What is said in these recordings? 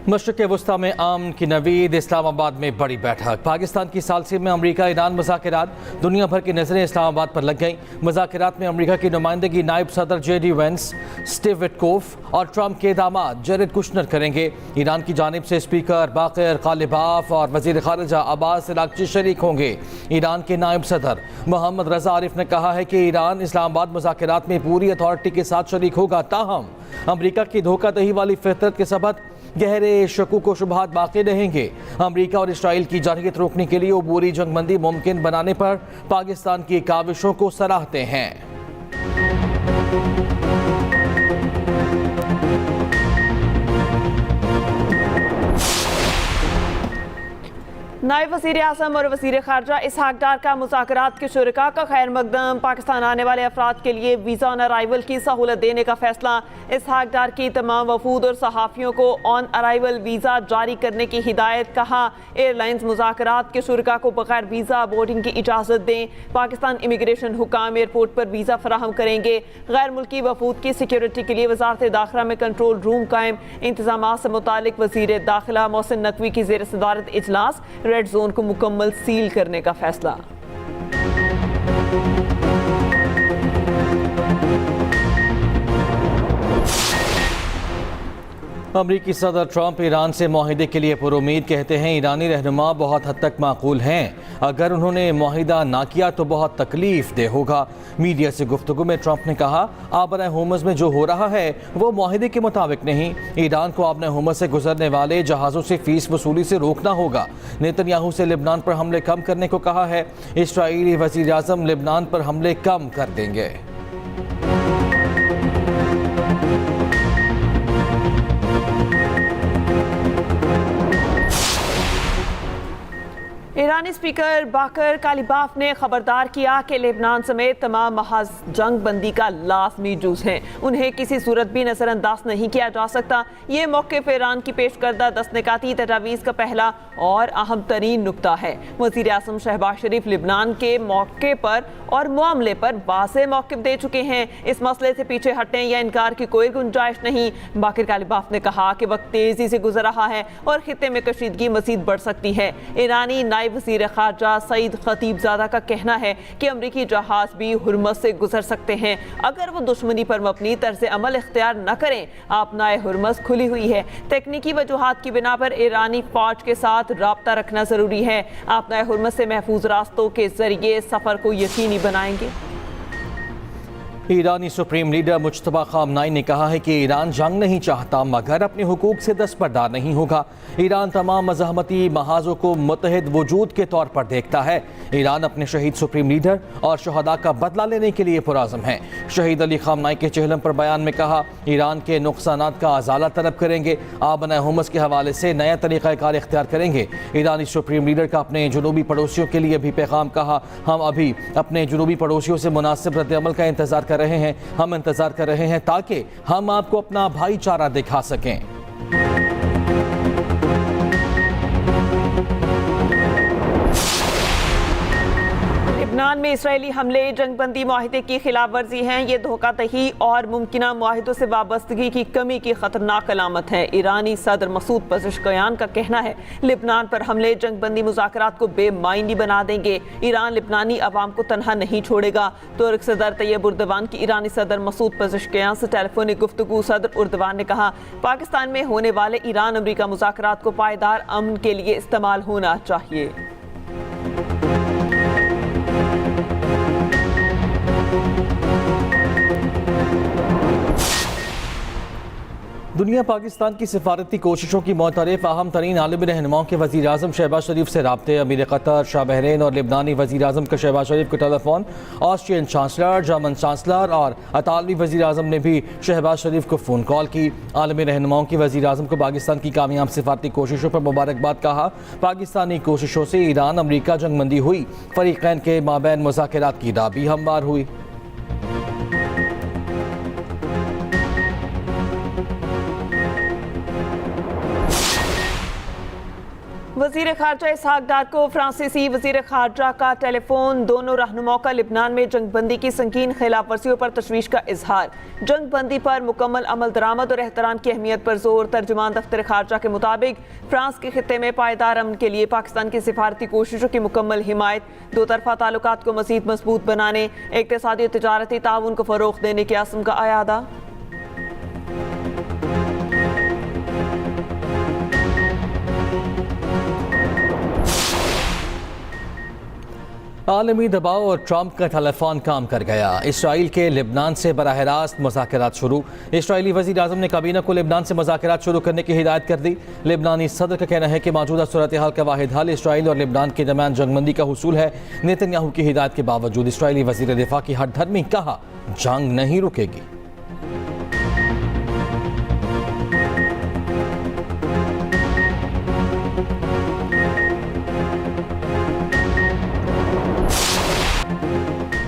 मशरक़ वस्ता में अमन की नवीद, इस्लामाबाद में बड़ी बैठक। पाकिस्तान की सालसी में अमरीका ईरान मुज़ाकरात, दुनिया भर की नज़रें इस्लामाबाद पर लग गईं। मुज़ाकरात में अमरीका की नुमाइंदगी नायब सदर JD वेंस, स्टीव विटकोफ और ट्रंप के दामाद जेरेड कुशनर करेंगे। ईरान की जानिब से स्पीकर बाक़िर कालिबाफ और वज़ीर ख़ारिजा अब्बास अराग़ची शरीक होंगे। ईरान के नायब सदर मोहम्मद रज़ा आरिफ ने कहा है कि ईरान इस्लामाबाद मुज़ाकरात में पूरी अथॉरिटी के साथ शरीक होगा, ताहम अमरीका की धोखादही वाली फितरत के सबब गहरे शकूक व शुबहात बाकी रहेंगे। अमरीका और इसराइल की जारहियत रोकने के लिए अबूरी जंगबंदी मुमकिन बनाने पर पाकिस्तान की काविशों को सराहते हैं। नायब वज़ीर आज़म और वज़ीर ख़ारजा इसहाक डार का मुज़ाकरात के शुरका का खैर मकदम। पाकिस्तान आने वाले अफराद के लिए वीज़ा ऑन अराइवल की सहूलत देने का फैसला। इसहाक डार की तमाम वफूद और सहाफ़ियों को ऑन अराइवल वीज़ा जारी करने की हिदायत। कहा एयरलाइंस मुज़ाकरात के शुरका को बगैर वीज़ा बोर्डिंग की इजाज़त दें। पाकिस्तान इमिग्रेशन हुकाम एयरपोर्ट पर वीज़ा फराहम करेंगे। गैर मुल्की वफूद की सिक्योरिटी के लिए वज़ारत दाखिला में कंट्रोल रूम कायम। इंतज़ामात से मुतालिक वज़ीर दाखिला मोहसिन नकवी की ज़ेर सदारत इजलास। रेड जोन को मुकम्मल सील करने का फैसला। अमरीकी सदर ट्रंप ईरान से मुआहिदे के लिए पुरुमीद, कहते हैं ईरानी रहनुमा बहुत हद तक माकूल हैं, अगर उन्होंने मुआहिदा ना किया तो बहुत तकलीफ दे होगा। मीडिया से गुफ्तगू में ट्रंप ने कहा आबरा होमस में जो हो रहा है वो मुआहिदे के मुताबिक नहीं। ईरान को आबरा होमस से गुजरने वाले जहाज़ों से फीस वसूली से रोकना होगा। नेतन्याहू से लिबनान पर हमले कम करने को कहा है। इस्राईली वज़ीर आज़म लिबनान पर हमले कम कर देंगे। ईरानी स्पीकर बाक़िर कालिबाफ ने खबरदार किया कि लेबनान समेत तमाम महाज जंग बंदी का लाजमी जुज़ हैं, उन्हें किसी सूरत भी नज़रअंदाज नहीं किया जा सकता। ये मौक़िफ़ ईरान की पेश करदा 10 निकाती तजावीज़ का पहला और अहम तरीन नुक्ता है। वज़ीर आज़म शहबाज शरीफ लिबनान के मौके पर और मामले पर वाज़ेह मौक़िफ़ दे चुके हैं। इस मसले से पीछे हटने या इनकार की कोई गुंजाइश नहीं। बाक़िर कालिबाफ ने कहा कि वक्त तेज़ी से गुजर रहा है और खित्ते में कशीदगी मज़ीद बढ़ सकती है। ईरानी नायब वज़ीर ख़ारजा सईद खतीबज़ादा का कहना है कि अमरीकी जहाज़ भी हुर्मस से गुजर सकते हैं अगर वो दुश्मनी पर मबनी तर्ज़ अमल इख्तियार न करें। आपनाए हुर्मस खुली हुई है। तकनीकी वजूहात की बिना पर ईरानी फ़ौज के साथ राब्ता रखना ज़रूरी है। आपनाए हुर्मस से महफूज रास्तों के ज़रिए सफ़र को यकीनी बनाएंगे। ईरानी सुप्रीम लीडर मुज्तबा खामनाई ने कहा है कि ईरान जंग नहीं चाहता मगर अपने हुकूक से दस्तबरदार नहीं होगा। ईरान तमाम मज़ाहमती महाजों को मुत्तहिद वजूद के तौर पर देखता है। ईरान अपने शहीद सुप्रीम लीडर और शहदा का बदला लेने के लिए पुरआज़म है। शहीद अली खामनाई के चेहलम पर बयान में कहा ईरान के नुकसानात का अजाला तलब करेंगे, आबना हुमस के हवाले से नया तरीक़ाकार इख्तियार करेंगे। ईरानी सुप्रीम लीडर का अपने जुनूबी पड़ोसियों के लिए भी पैगाम, कहा हम अभी अपने जुनूबी पड़ोसियों से मुनासिब रद्द-ए-अमल का इंतज़ार कर रहे हैं। हम इंतजार कर रहे हैं ताकि हम आपको अपना भाईचारा दिखा सकें। लेबनान में इसराइली हमले जंगबंदी माहिदे की खिलाफ वर्जी हैं। ये धोखादही और मुमकिना माहिदों से वाबस्तगी की कमी की खतरनाक अलामत है। ईरानी सदर मसूद पज़ेश्कियान का कहना है लेबनान पर हमले जंगबंदी मुज़ाकरात को बेमायनी बना देंगे। ईरान लेबनानी अवाम को तनहा नहीं छोड़ेगा। तुर्क सदर तैयब उर्दवान की ईरानी सदर मसूद पज़ेश्कियान से टेलीफोनिक गुफ्तगू। सदर उर्दवान ने कहा पाकिस्तान में होने वाले ईरान अमरीका मुज़ाकरात को पायदार अमन के लिए इस्तेमाल होना चाहिए। दुनिया पाकिस्तान की सिफारती कोशिशों की मोतरफ अहम तरीन आलमी रहनुमाओं के वज़ीर आज़म शहबाज शरीफ से राब्ते। अमीर क़तर, शाह बहरीन और लिबनानी वज़ीर आज़म का शहबाज शरीफ को telephone. Austrian chancellor, German chancellor और अतालवी वज़ीर आज़म ने भी शहबाज शरीफ को फ़ोन कॉल की। आलमी रहनुमाओं की वज़ीर आज़म को पाकिस्तान की कामयाब सिफारती कोशिशों पर मुबारकबाद, कहा पाकिस्तानी कोशिशों से ईरान अमरीका जंगबंदी हुई, फ़रीक़ैन के माबैन मुज़ाकरात की राह भी हमवार हुई। वजीर खारजा इसहाक डार को फ्रांसीसी वजीर खारजा का टेलीफोन। दोनों रहनुमाओं का लिबनान में जंगबंदी की संगीन खिलाफ वर्जियों पर तशवीश का इजहार। जंगबंदी पर मुकम्मल अमल दरामद और एहतराम की अहमियत पर जोर। तर्जुमान दफ्तर खारजा के मुताबिक फ्रांस के खित्ते में पायदार अमन के लिए पाकिस्तान की सिफारती कोशिशों की मुकम्मल हिमायत, दो तरफा ताल्लुकात को मजीद मजबूत बनाने, इक़्तिसादी और तिजारती ताउन को फ़रोग़ देने के अज़्म का अयादा। आलमी दबाव और ट्रंप का टेलीफोन काम कर गया। इसराइल के लिबनान से बराह रास्त मुज़ाकरात शुरू। इसराइली वज़ीर आज़म ने काबीना को लिबनान से मुज़ाकरात शुरू करने की हिदायत कर दी। लिबनानी सदर का कहना है कि मौजूदा सूरत हाल का वाहिद हल इसराइल और लिबनान के दरमियान जंगबंदी का हुसूल है। नेतन्याहू की हिदायत के बावजूद इसराइली वज़ीर दिफा की हठधर्मी, कहा जंग नहीं रुकेगी।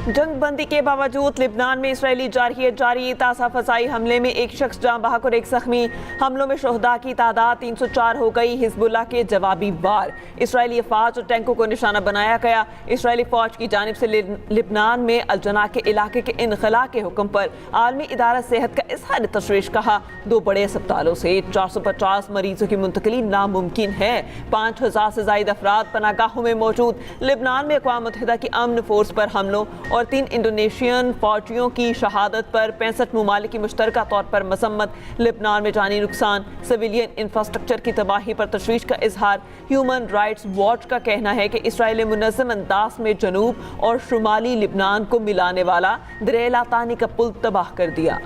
जंगबंदी के बावजूद लिबनान में इसराइली जारी ताज़ा फ़ज़ाई हमले में एक शख्स जाँ बहक और एक ज़ख्मी। हमलों में शोहदा की तादाद 304 हो गई। हिजबुल्लाह के जवाबी वार, इसराइली अफवाज और टैंकों को निशाना बनाया गया। इसराइली फ़ौज की जानिब से लिबनान में अलजना के इलाके के इनखला के हुक्म पर आलमी इदारा सेहत का इज़हार तशवीश, कहा 2 बड़े अस्पतालों से 450 मरीजों की मुंतकली नामुमकिन है। 5000 से ज़ायद अफराद पनागाहों में मौजूद। लिबनान में अक़वाम मुत्तहिदा की अमन फोर्स पर हमलों और 3 इंडोनेशियन फौजियों की शहादत पर 65 मुमालिक की मुश्तरका तौर पर मसम्मत। लिबनान में जानी नुकसान, सिविलियन इंफ्रास्ट्रक्चर की तबाही पर तशवीश का इजहार। ह्यूमन राइट्स वॉच का कहना है कि इसराइल ने मुनज़्ज़म अंदाज में जनूब और शुमाली लिबनान को मिलाने वाला दरिया लातानी का पुल तबाह कर दिया।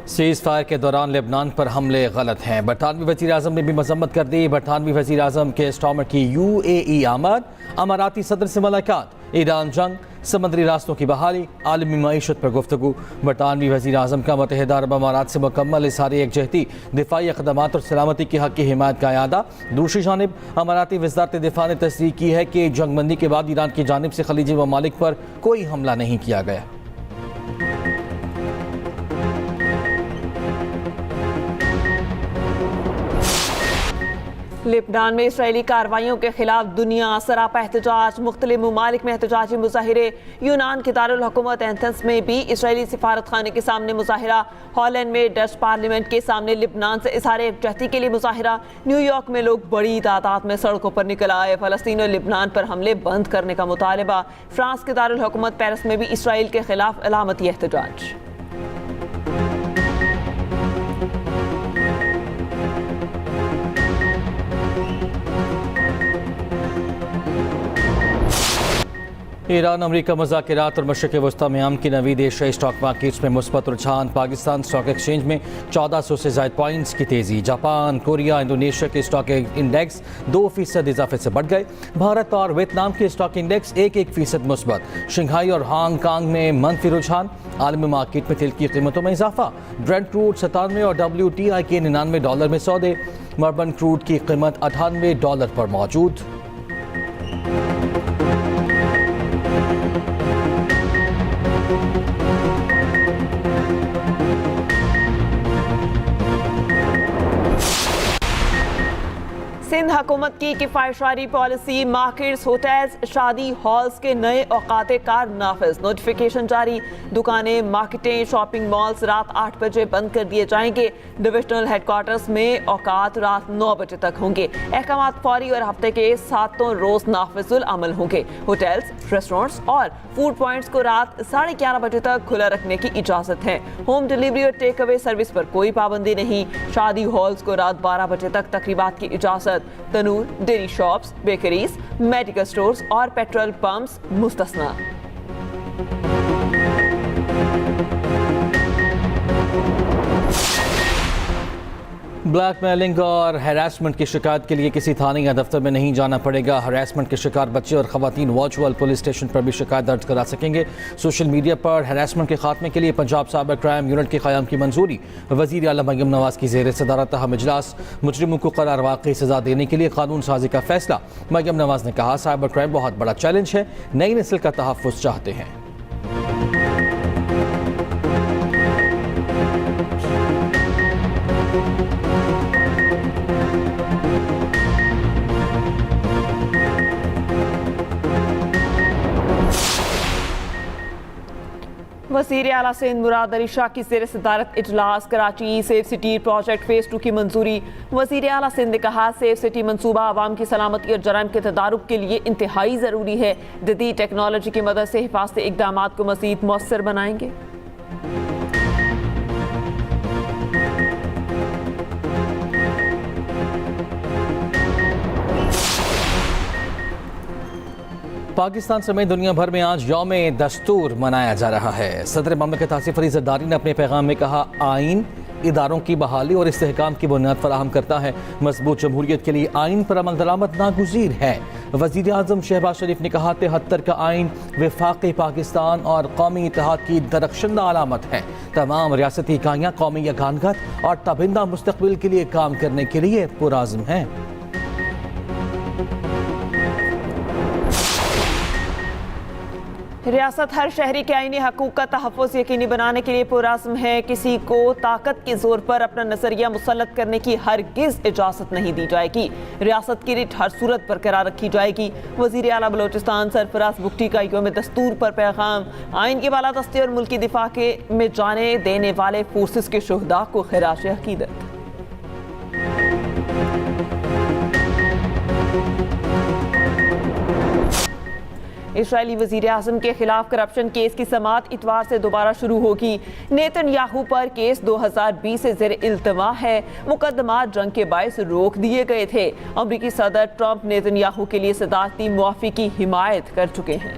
सीज़ फायर के दौरान लेबनान पर हमले गलत हैं। बरतानवी वज़ीर आज़म ने भी मजम्मत कर दी। बरतानवी वज़ीर आज़म के स्टॉमर की UAE आमद, अमाराती सदर से मुलाकात, ईरान जंग, समुद्री रास्तों की बहाली, आलमी मईशत पर गुफ्तगू। बरतानवी वज़ीर आज़म का मुत्तहिदा अरब अमारात से मुकम्मल इज़हार यकजहती, दिफाई इक़दामात और सलामती के हक़ की हिमायत का अयादा। दूसरी जानिब अमाराती वज़ारत दिफा ने तस्दीक की है कि जंगबंदी के बाद ईरान की जानिब से खलीजी ममालिक पर कोई हमला नहीं किया गया। लिबनान में इसराइली कार्रवाइयों के खिलाफ दुनिया सरापा एहतजाज। मुख्तलिफ ममालिक में एहतजाजी मुजाहिरे। यूनान के दारुल हुकूमत एथेंस में भी इसराइली सिफारत खाने के सामने मुजाहिरा। हॉलैंड में डच पार्लियामेंट के सामने लिबनान से इज़हार यकजहती के लिए मुजाहिरा। न्यूयॉर्क में लोग बड़ी तादाद में सड़कों पर निकल आए। फ़लस्तीन और लिबनान पर हमले बंद करने का मुतालबा। फ्रांस के दारुल हुकूमत पेरिस में भी इसराइल के खिलाफ अलामती एहतजाज। ईरान अमरीका मुज़ाकरात और मशरिक़ वस्ता में अमन की नवीद एशियाई स्टॉक मार्केट्स में मुस्बत रुझान। पाकिस्तान स्टॉक एक्सचेंज में 1400 से ज़ायद पॉइंट्स की तेज़ी। जापान, कोरिया, इंडोनेशिया के स्टॉक इंडेक्स 2% इजाफे से बढ़ गए। भारत और वियतनाम के स्टॉक इंडेक्स 1% मुस्बत। शंघाई और हांगकांग में मनफी रुझान। आलमी मार्केट में तेल की कीमतों में इजाफा। ब्रेंट क्रूड 97 और WTI के $99 में सौदे। मर्बन क्रूड की कीमत $98 पर मौजूद। सिंध हुकूमत की किफ़ायतशारी पॉलिसी। मार्केट्स, होटल्स, शादी हॉल्स के नए औकात कार नाफिज। नोटिफिकेशन जारी। दुकानें, मार्केटें, शॉपिंग मॉल्स रात 8 बजे बंद कर दिए जाएंगे। डिविजनल हेडक्वार्टर्स में औकात रात 9 बजे तक होंगे। अहकामात फौरी और हफ्ते के 7 रोज नाफिजुल अमल होंगे। होटल्स, रेस्टोरेंट्स और फूड पॉइंट्स को रात 11:30 बजे तक खुला रखने की इजाज़त है। होम डिलीवरी और टेक अवे सर्विस पर कोई पाबंदी नहीं। शादी हॉल्स को रात 12 बजे तक तकरीबात की इजाज़त। तनूर, dairy shops, bakeries, medical stores और पेट्रोल पंप्स मुस्तस्ना। ब्लैकमेलिंग और हैरेसमेंट की शिकायत के लिए किसी थाने या दफ्तर में नहीं जाना पड़ेगा। हैरेसमेंट के शिकार बच्चे और खवातीन वर्चुअल पुलिस स्टेशन पर भी शिकायत दर्ज करा सकेंगे। सोशल मीडिया पर हैरेसमेंट के खात्मे के लिए पंजाब साइबर क्राइम यूनिट के क़याम की मंजूरी। वज़ीर आला मरियम नवाज की ज़ेर सदारत अहम इजलास। मुजरिमों को करार वाक़ई सज़ा देने के लिए कानून साजी का फैसला। मरियम नवाज ने कहा, साइबर क्राइम बहुत बड़ा चैलेंज है, नई नस्ल का तहफ़्फ़ुज़ चाहते हैं। वज़ीर आला सिंध मुराद अली शाह की ज़ेर सदारत इजलास। Karachi safe city project phase 2 की मंजूरी। वज़ीर आला सिंध ने कहा सेफ सिटी मंसूबा आवाम की सलामती और जराइम के तदारुक के लिए इंतहाई ज़रूरी है। जदीद टेक्नोलॉजी की मदद से हिफाजती इक़दाम को मज़ीद मौसर बनाएंगे। पाकिस्तान समेत दुनिया भर में आज यौम दस्तूर मनाया जा रहा है। सदर ममलिकत आसिफ अली ज़रदारी ने अपने पैगाम में कहा, आइन इदारों की बहाली और इस्तेहकाम की बुनियाद फराहम करता है। मजबूत जमहूरियत के लिए आइन पर अमल दरामद नागुज़ीर है। वज़ीर आज़म शहबाज शरीफ ने कहा, 73 का आइन वफाक़ी पाकिस्तान और कौमी इत्तेहाद की दरख्शंदा अलामत है। तमाम रियासती इकाइयाँ कौमी यगानगत और ताबिंदा मुस्तक़बिल के लिए काम करने के लिए पुरअज़्म हैं। रियासत हर शहरी के आईनी हकूक़ का तहफ़्फ़ुज़ यकीनी बनाने के लिए पुरअज़्म है। किसी को ताकत के जोर पर अपना नज़रिया मुसल्लत करने की हरगिज़ इजाज़त नहीं दी जाएगी। रियासत की रिट हर सूरत बरकरार रखी जाएगी। वज़ीर आला बलोचिस्तान सरफराज बुगटी का यौम दस्तूर पर पैगाम। आइन की बालादस्ती और मुल्की दिफा के में जाने देने वाले फोर्सेस के शुहदा को खिराज अक़ीदत। इस्राएली वज़ीर आज़म के खिलाफ करप्शन केस की समाअत इतवार से दोबारा शुरू होगी। नेतन्याहू पर केस 2020 से ज़ेर इल्तवा है। मुकदमात जंग के बायस रोक दिए गए थे। अमरीकी सदर ट्रंप नेतन्याहू के लिए सदारती मुआफ़ी की हिमायत कर चुके हैं।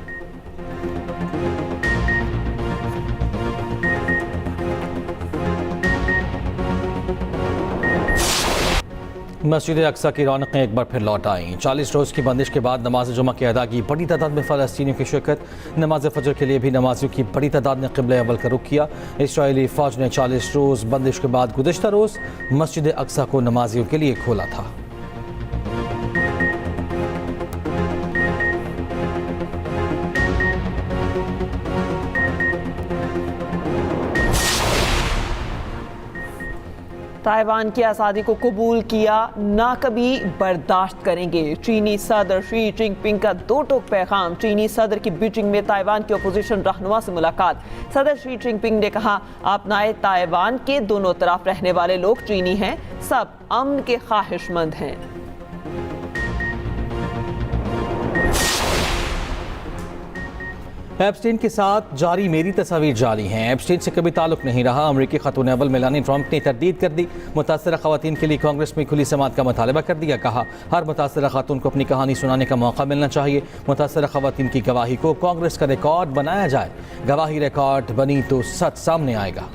मस्जिद अक्सा की रौनकें एक बार फिर लौट आईं। 40 रोज़ की बंदिश के बाद नमाज जुमा की अदा की बड़ी तादाद में फ़लस्तीनियों की शिरकत। नमाज फजर के लिए भी नमाजियों की बड़ी तादाद ने क़िबला अव्वल का रुख किया। इसराइली फ़ौज ने 40 रोज़ बंदिश के बाद गुज़िश्ता रोज़ मस्जिद अक्सा को नमाजियों के लिए खोला था। ताइवान की आज़ादी को कबूल किया, ना कभी बर्दाश्त करेंगे। चीनी सदर शी जिनपिंग का दो टोक पैगाम। चीनी सदर की बीजिंग में ताइवान के अपोजिशन रहनुमा से मुलाकात। सदर शी जिनपिंग ने कहा, अपनाए ताइवान के दोनों तरफ रहने वाले लोग चीनी हैं, सब अमन के ख्वाहिशमंद हैं। एप्स्टीन के साथ जारी मेरी तस्वीर जारी हैं। एप्स्टीन से कभी ताल्लुक नहीं रहा। अमरीकी खातून अव्वल मेलानिया ट्रंप ने तरदीद कर दी। मुतासरा खवातीन के लिए कांग्रेस में खुली समाअत का मुतालबा कर दिया। कहा, हर मुतासरा खातून को अपनी कहानी सुनाने का मौका मिलना चाहिए। मुतासरा खवातीन की गवाही को कांग्रेस का रिकॉर्ड बनाया जाए। गवाही रिकॉर्ड बनी तो सच सामने आएगा।